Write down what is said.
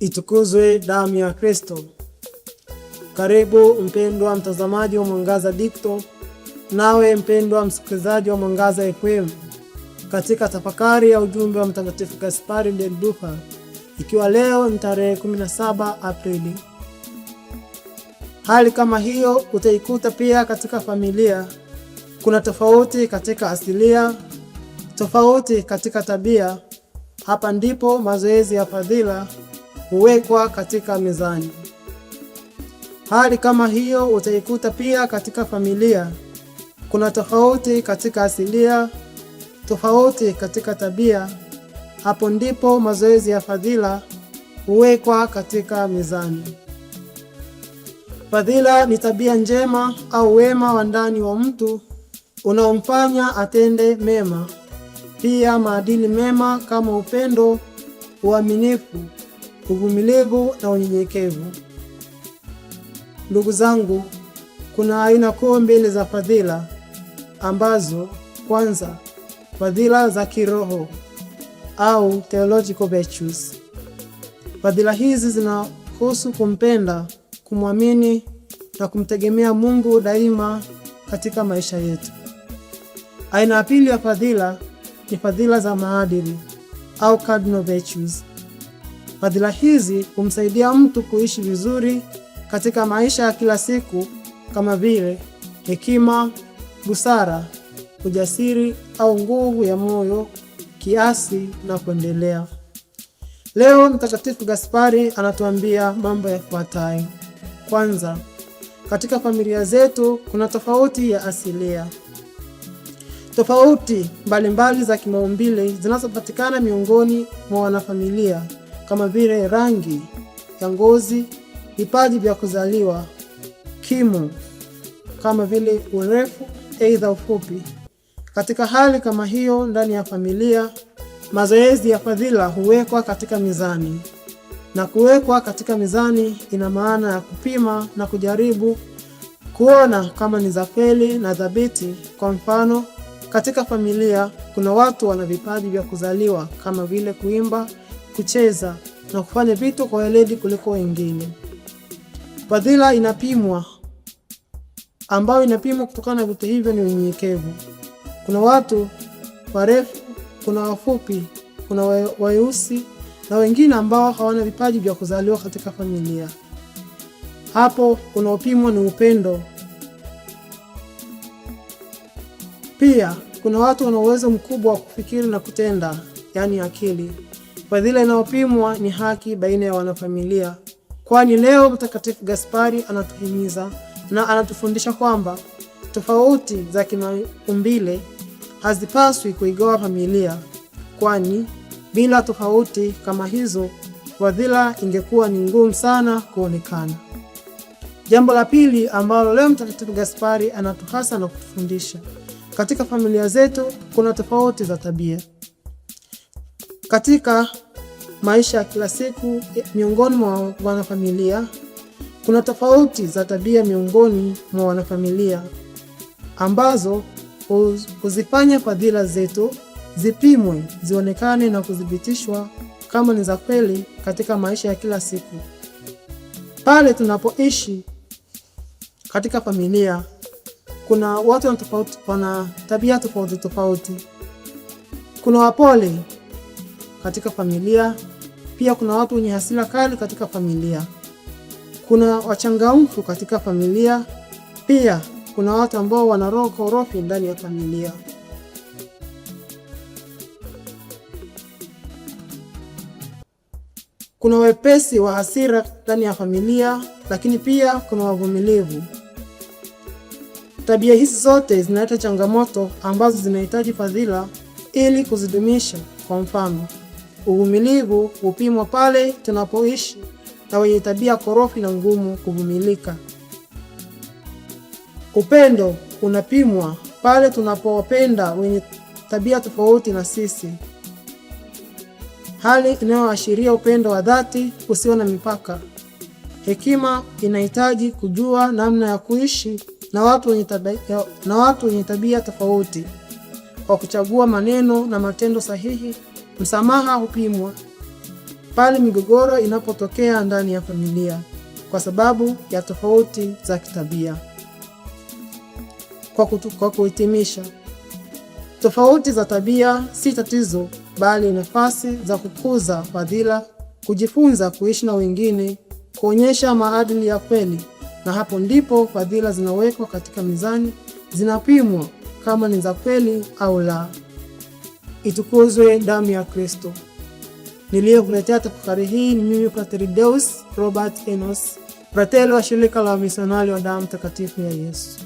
Itukuzwe damu ya Kristo. Karibu mpendwa mtazamaji wa Mwangaza Digital, nawe mpendwa msikilizaji wa Mwangaza FM, katika tafakari ya ujumbe wa Mtakatifu Gaspari del Bufalo, ikiwa leo ni tarehe 17 Aprili. Hali kama hiyo utaikuta pia katika familia. Kuna tofauti katika asilia, tofauti katika tabia. Hapa ndipo mazoezi ya fadhila huwekwa katika mizani. Hali kama hiyo utaikuta pia katika familia. Kuna tofauti katika asilia, tofauti katika tabia. Hapo ndipo mazoezi ya fadhila huwekwa katika mizani. Fadhila ni tabia njema au wema wa ndani wa mtu unaomfanya atende mema. Pia maadili mema kama upendo, uaminifu, uvumilivu na unyenyekevu. Ndugu zangu, kuna aina kuu mbili za fadhila ambazo, kwanza, fadhila za kiroho au theological virtues. Fadhila hizi zinahusu kumpenda, kumwamini na kumtegemea Mungu daima katika maisha yetu. Aina ya pili ya fadhila ni fadhila za maadili au cardinal virtues. Fadhila hizi humsaidia mtu kuishi vizuri katika maisha ya kila siku, kama vile hekima, busara, ujasiri au nguvu ya moyo, kiasi na kuendelea. Leo Mtakatifu Gaspari anatuambia mambo yafuatayo. Kwanza, katika familia zetu kuna tofauti ya asilia. Tofauti mbalimbali za kimaumbile zinazopatikana miongoni mwa wanafamilia, kama vile rangi ya ngozi, vipaji vya kuzaliwa, kimo, kama vile urefu aidha ufupi. Katika hali kama hiyo, ndani ya familia, mazoezi ya fadhila huwekwa katika mizani. Na kuwekwa katika mizani ina maana ya kupima na kujaribu kuona kama ni za kweli na thabiti. Kwa mfano, katika familia kuna watu wana vipaji vya kuzaliwa kama vile kuimba, kucheza na kufanya vitu kwa weledi kuliko wengine. Fadhila inapimwa, ambayo inapimwa kutokana na vitu hivyo ni unyenyekevu. Kuna watu warefu, kuna wafupi, kuna weusi na wengine ambao hawana vipaji vya kuzaliwa katika familia. Hapo unaopimwa ni upendo. Pia kuna watu wana uwezo mkubwa wa kufikiri na kutenda, yani akili. Fadhila inayopimwa ni haki baina ya wanafamilia. Kwani leo Mtakatifu Gaspari anatuhimiza na anatufundisha kwamba tofauti za kimaumbile hazipaswi kuigawa familia, kwani bila tofauti kama hizo fadhila ingekuwa ni ngumu sana kuonekana. Jambo la pili ambalo leo Mtakatifu Gaspari anatuhasa na kutufundisha, katika familia zetu kuna tofauti za tabia. Katika maisha ya kila siku miongoni mwa wanafamilia kuna tofauti za tabia miongoni mwa wanafamilia ambazo huzifanya fadhila zetu zipimwe, zionekane na kuthibitishwa kama ni za kweli katika maisha ya kila siku. Pale tunapoishi katika familia kuna watu wana tabia tofauti tofauti. Kuna wapole katika familia, pia kuna watu wenye hasira kali katika familia. Kuna wachangamfu katika familia, pia kuna watu ambao wana roho korofi ndani ya familia. Kuna wepesi wa hasira ndani ya familia, lakini pia kuna wavumilivu. Tabia hizi zote zinaleta changamoto ambazo zinahitaji fadhila ili kuzidumisha. Kwa mfano, uvumilivu hupimwa pale tunapoishi na wenye tabia korofi na ngumu kuvumilika. Upendo unapimwa pale tunapowapenda wenye tabia tofauti na sisi, hali inayoashiria upendo wa dhati usio na mipaka. Hekima inahitaji kujua namna ya kuishi na watu wenye tabia tofauti kwa kuchagua maneno na matendo sahihi. Msamaha hupimwa pale migogoro inapotokea ndani ya familia kwa sababu ya tofauti za kitabia. Kwa kuhitimisha, tofauti za tabia si tatizo, bali nafasi za kukuza fadhila, kujifunza kuishi na wengine, kuonyesha maadili ya kweli, na hapo ndipo fadhila zinawekwa katika mizani, zinapimwa kama ni za kweli au la. Itukuzwe damu ya Kristo. Niliyokuletea tafakari hii ni mimi Frateri Deus Robert Enos, frateli wa shirika la wamisionari wa damu takatifu ya Yesu.